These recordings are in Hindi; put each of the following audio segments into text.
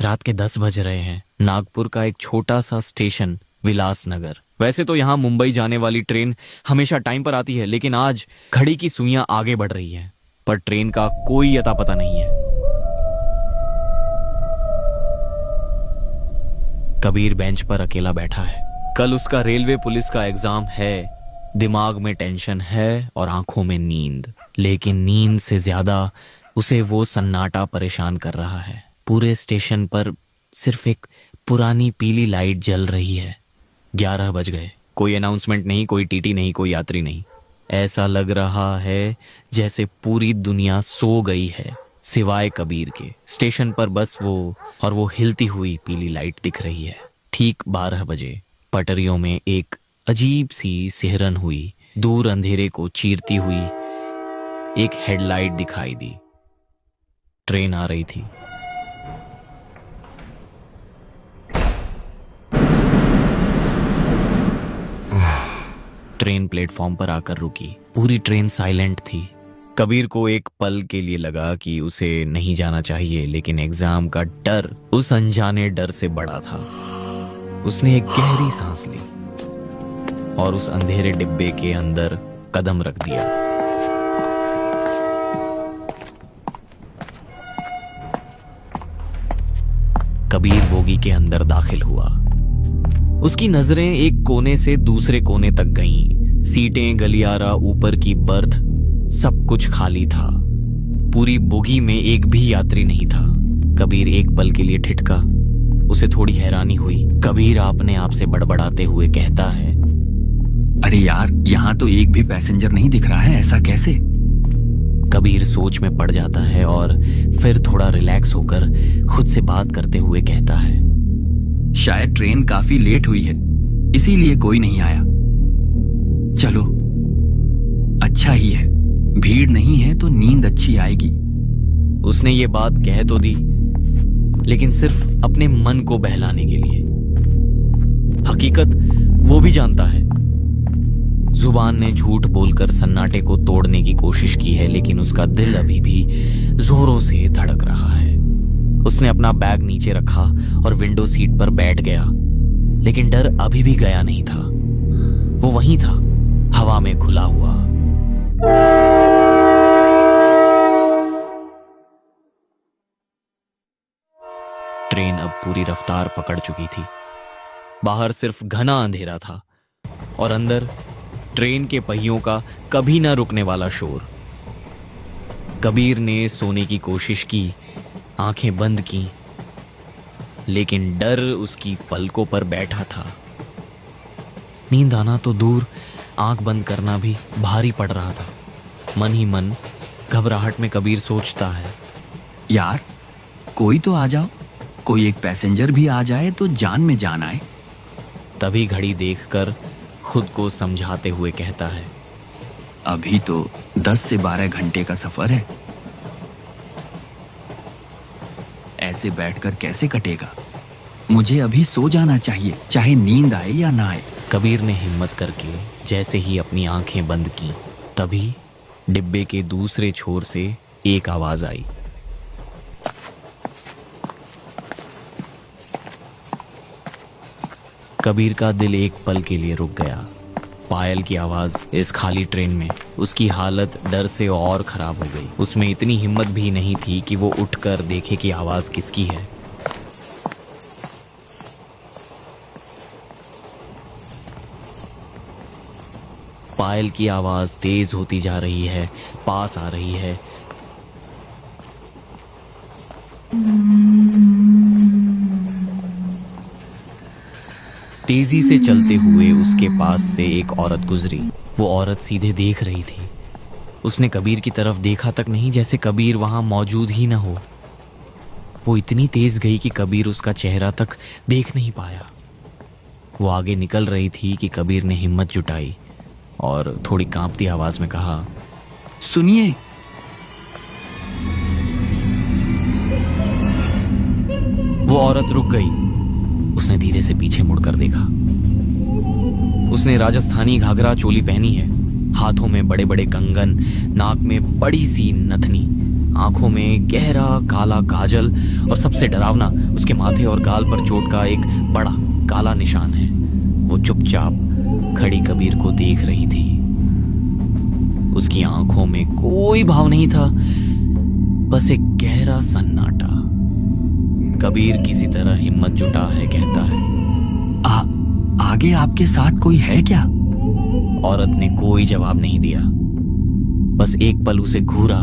रात के 10 बज रहे हैं। नागपुर का एक छोटा सा स्टेशन विलासनगर। वैसे तो यहाँ मुंबई जाने वाली ट्रेन हमेशा टाइम पर आती है, लेकिन आज घड़ी की सुइयां आगे बढ़ रही हैं, पर ट्रेन का कोई अता पता नहीं है। कबीर बेंच पर अकेला बैठा है। कल उसका रेलवे पुलिस का एग्जाम है। दिमाग में टेंशन है और आंखों में नींद, लेकिन नींद से ज्यादा उसे वो सन्नाटा परेशान कर रहा है। पूरे स्टेशन पर सिर्फ एक पुरानी पीली लाइट जल रही है। 11 बज गए। कोई अनाउंसमेंट नहीं, कोई टीटी नहीं, कोई यात्री नहीं। ऐसा लग रहा है जैसे पूरी दुनिया सो गई है सिवाय कबीर के। स्टेशन पर बस वो और वो हिलती हुई पीली लाइट दिख रही है। ठीक 12 बजे पटरियों में एक अजीब सी सिहरन हुई। दूर अंधेरे को चीरती हुई एक हेडलाइट दिखाई दी। ट्रेन आ रही थी। ट्रेन प्लेटफॉर्म पर आकर रुकी। पूरी ट्रेन साइलेंट थी। कबीर को एक पल के लिए लगा कि उसे नहीं जाना चाहिए, लेकिन एग्जाम का डर उस अनजाने डर से बड़ा था। उसने एक गहरी सांस ली और उस अंधेरे डिब्बे के अंदर कदम रख दिया। कबीर बोगी के अंदर दाखिल हुआ। उसकी नजरें एक कोने से दूसरे कोने तक गईं। सीटें, गलियारा, ऊपर की बर्थ, सब कुछ खाली था। पूरी बोगी में एक भी यात्री नहीं था। कबीर एक पल के लिए ठिठका। उसे थोड़ी हैरानी हुई। कबीर अपने आप से बड़बड़ाते हुए कहता है, अरे यार, यहाँ तो एक भी पैसेंजर नहीं दिख रहा है, ऐसा कैसे? कबीर सोच में पड़ जाता है और फिर थोड़ा रिलैक्स होकर खुद से बात करते हुए कहता है, शायद ट्रेन काफी लेट हुई है, इसीलिए कोई नहीं आया। चलो, अच्छा ही है, भीड़ नहीं है तो नींद अच्छी आएगी। उसने ये बात कह तो दी, लेकिन सिर्फ अपने मन को बहलाने के लिए। हकीकत वो भी जानता है। जुबान ने झूठ बोलकर सन्नाटे को तोड़ने की कोशिश की है, लेकिन उसका दिल अभी भी जोरों से धड़क रहा है। उसने अपना बैग नीचे रखा और विंडो सीट पर बैठ गया, लेकिन डर अभी भी गया नहीं था। वो वहीं था, हवा में खुला हुआ। ट्रेन अब पूरी रफ्तार पकड़ चुकी थी। बाहर सिर्फ घना अंधेरा था और अंदर ट्रेन के पहियों का कभी ना रुकने वाला शोर। कबीर ने सोने की कोशिश की, आंखें बंद की, लेकिन डर उसकी पलकों पर बैठा था। नींद आना तो दूर, आंख बंद करना भी भारी पड़ रहा था। मन ही मन घबराहट में कबीर सोचता है, यार, कोई तो आ जाओ, कोई एक पैसेंजर भी आ जाए तो जान में जान आए। तभी घड़ी देखकर खुद को समझाते हुए कहता है, अभी तो 10 से 12 घंटे का सफर है, ऐसे बैठकर कैसे कटेगा? मुझे अभी सो जाना चाहिए, चाहे नींद आए या ना आए। कबीर ने हिम्मत करके जैसे ही अपनी आंखें बंद की, तभी डिब्बे के दूसरे छोर से एक आवाज आई। कबीर का दिल एक पल के लिए रुक गया। पायल की आवाज इस खाली ट्रेन में। उसकी हालत डर से और खराब हो गई। उसमें इतनी हिम्मत भी नहीं थी कि वो उठकर देखे कि आवाज किसकी है। पायल की आवाज तेज होती जा रही है, पास आ रही है। तेजी से चलते हुए उसके पास से एक औरत गुजरी। वो औरत सीधे देख रही थी। उसने कबीर की तरफ देखा तक नहीं, जैसे कबीर वहां मौजूद ही ना हो। वो इतनी तेज गई कि कबीर उसका चेहरा तक देख नहीं पाया। वो आगे निकल रही थी कि कबीर ने हिम्मत जुटाई और थोड़ी कांपती आवाज में कहा, सुनिए। वो औरत रुक गई। उसने धीरे से पीछे मुड़कर देखा। उसने राजस्थानी घाघरा चोली पहनी है, हाथों में बड़े बड़े कंगन, नाक में बड़ी सी नथनी, आंखों में गहरा काला काजल और सबसे डरावना, उसके माथे और गाल पर चोट का एक बड़ा काला निशान है। वो चुपचाप खड़ी कबीर को देख रही थी। उसकी आंखों में कोई भाव नहीं था, बस एक गहरा सन्नाटा। कबीर किसी तरह हिम्मत जुटा है, कहता है, आगे आपके साथ कोई है क्या? औरत ने कोई जवाब नहीं दिया, बस एक पल उसे घूरा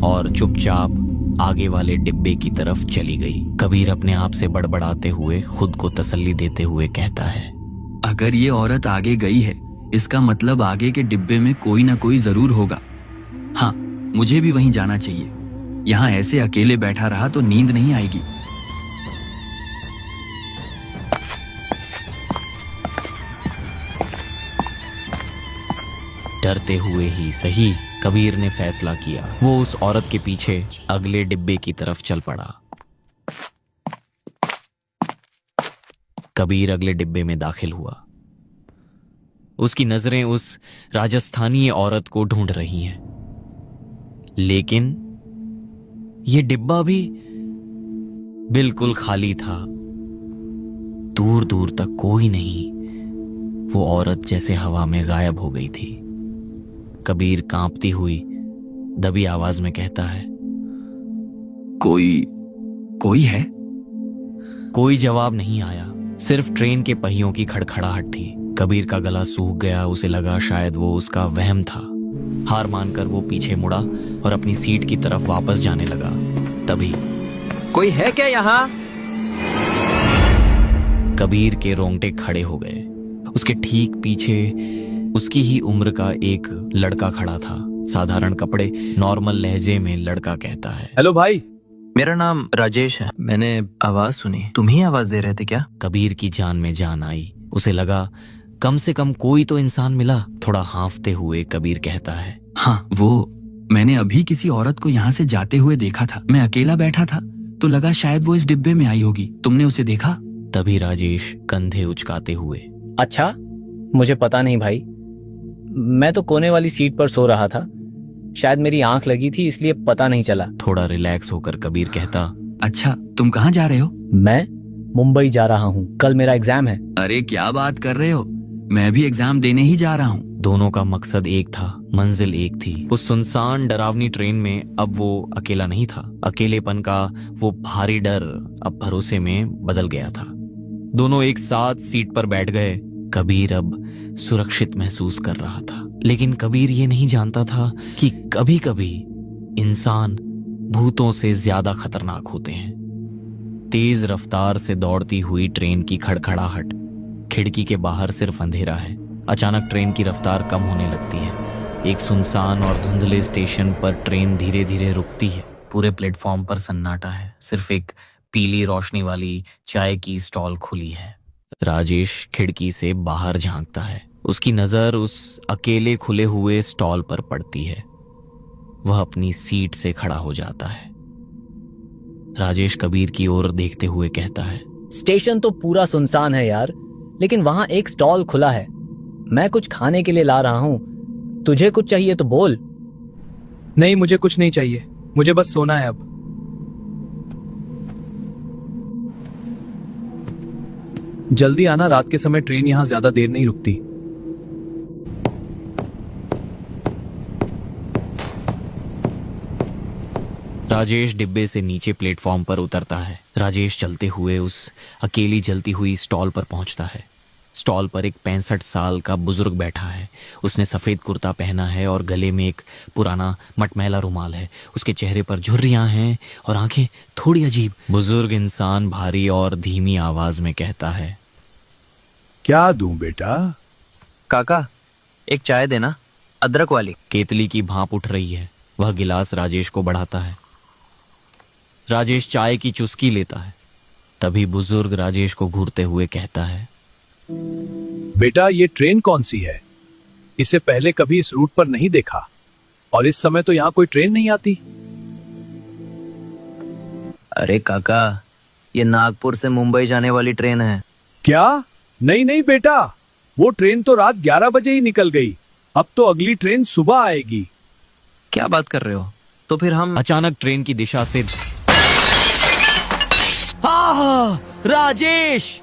और चुपचाप आगे वाले डिब्बे की तरफ चली गई। कबीर अपने आप से बड़बड़ाते हुए खुद को तसल्ली देते हुए कहता है, अगर ये औरत आगे गई है, इसका मतलब आगे के डिब्बे में कोई ना कोई जरूर होगा। हाँ, मुझे भी वहीं जाना चाहिए। यहाँ ऐसे अकेले बैठा रहा तो नींद नहीं आएगी। डरते हुए ही सही, कबीर ने फैसला किया। वो उस औरत के पीछे अगले डिब्बे की तरफ चल पड़ा। कबीर अगले डिब्बे में दाखिल हुआ। उसकी नजरें उस राजस्थानी औरत को ढूंढ रही हैं, लेकिन यह डिब्बा भी बिल्कुल खाली था। दूर दूर तक कोई नहीं। वो औरत जैसे हवा में गायब हो गई थी। कबीर कांपती हुई दबी आवाज में कहता है, कोई है? कोई जवाब नहीं आया, सिर्फ ट्रेन के पहियों की खड़खड़ाहट थी। कबीर का गला सूख गया। उसे लगा शायद वो उसका वहम था। हार मानकर वो पीछे मुड़ा और अपनी सीट की तरफ वापस जाने लगा। तभी कोई है क्या यहाँ? कबीर के रोंगटे खड़े हो गए। उसके ठीक पीछे उसकी ही उम्र का एक लड़का खड़ा था। साधारण कपड़े, नॉर्मल लहजे में लड़का कहता है, हेलो भाई। मेरा नाम राजेश है। मैंने आवाज सुनी, तुम ही आवाज दे रहे थे क्या? कबीर की जान में जान आई। उसे लगा कम से कम कोई तो इंसान मिला। थोड़ा हांफते हुए कबीर कहता है, हाँ, वो मैंने अभी किसी औरत को यहाँ से जाते हुए देखा था। मैं अकेला बैठा था तो लगा शायद वो इस डिब्बे में आई होगी। तुमने उसे देखा? तभी राजेश कंधे उचकाते हुए, अच्छा, मुझे पता नहीं भाई। मैं तो कोने वाली सीट पर सो रहा था। शायद मेरी आंख लगी थी, इसलिए पता नहीं चला। थोड़ा रिलैक्स होकर कबीर कहता, अच्छा, तुम कहाँ जा रहे हो? मैं मुंबई जा रहा हूँ, कल मेरा एग्जाम है। अरे क्या बात कर रहे हो, मैं भी एग्जाम देने ही जा रहा हूँ। दोनों का मकसद एक था, मंजिल एक थी। उस सुनसान डरावनी ट्रेन में अब वो अकेला नहीं था। अकेलेपन का वो भारी डर अब भरोसे में बदल गया था। दोनों एक साथ सीट पर बैठ गए। कबीर अब सुरक्षित महसूस कर रहा था, लेकिन कबीर ये नहीं जानता था कि कभी कभी इंसान भूतों से ज्यादा खतरनाक होते हैं। तेज रफ्तार से दौड़ती हुई ट्रेन की खड़खड़ाहट, खिड़की के बाहर सिर्फ अंधेरा है। अचानक ट्रेन की रफ्तार कम होने लगती है। एक सुनसान और धुंधले स्टेशन पर ट्रेन धीरे धीरे रुकती है। पूरे प्लेटफॉर्म पर सन्नाटा है। सिर्फ एक पीली रोशनी वाली चाय की स्टॉल खुली है। राजेश खिड़की से बाहर झांकता है। उसकी नजर उस अकेले खुले हुए स्टॉल पर पड़ती है। वह अपनी सीट से खड़ा हो जाता है। राजेश कबीर की ओर देखते हुए कहता है, स्टेशन तो पूरा सुनसान है यार, लेकिन वहाँ एक स्टॉल खुला है। मैं कुछ खाने के लिए ला रहा हूँ। तुझे कुछ चाहिए तो बोल। नहीं, मुझे कुछ नहीं चाहिए, मुझे बस सोना है अब। जल्दी आना, रात के समय ट्रेन यहाँ ज्यादा देर नहीं रुकती। राजेश डिब्बे से नीचे प्लेटफॉर्म पर उतरता है। राजेश चलते हुए उस अकेली जलती हुई स्टॉल पर पहुंचता है। स्टॉल पर एक 65 साल का बुजुर्ग बैठा है। उसने सफेद कुर्ता पहना है और गले में एक पुराना मटमैला रुमाल है। उसके चेहरे पर झुर्रियां हैं और आंखें थोड़ी अजीब। बुजुर्ग इंसान भारी और धीमी आवाज में कहता है, क्या दूं बेटा? काका, एक चाय देना, अदरक वाली। केतली की भाप उठ रही है। वह गिलास राजेश को बढ़ाता है। राजेश चाय की चुस्की लेता है। तभी बुजुर्ग राजेश को घूरते हुए कहता है, बेटा, ये ट्रेन कौन सी है? इसे पहले कभी इस रूट पर नहीं देखा, और इस समय तो यहाँ कोई ट्रेन नहीं आती। अरे काका, ये नागपुर से मुंबई जाने वाली ट्रेन है। क्या? नहीं नहीं बेटा, वो ट्रेन तो रात 11 बजे ही निकल गई। अब तो अगली ट्रेन सुबह आएगी। क्या बात कर रहे हो? तो फिर हम अचानक ट्रेन की दिशा से राजेश!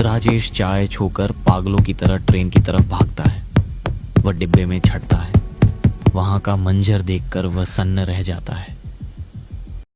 राजेश चाय छोकर पागलों की तरह ट्रेन की तरफ भागता है। वह डिब्बे में चढ़ता है। वहां का मंजर देखकर वह सन्न रह जाता है।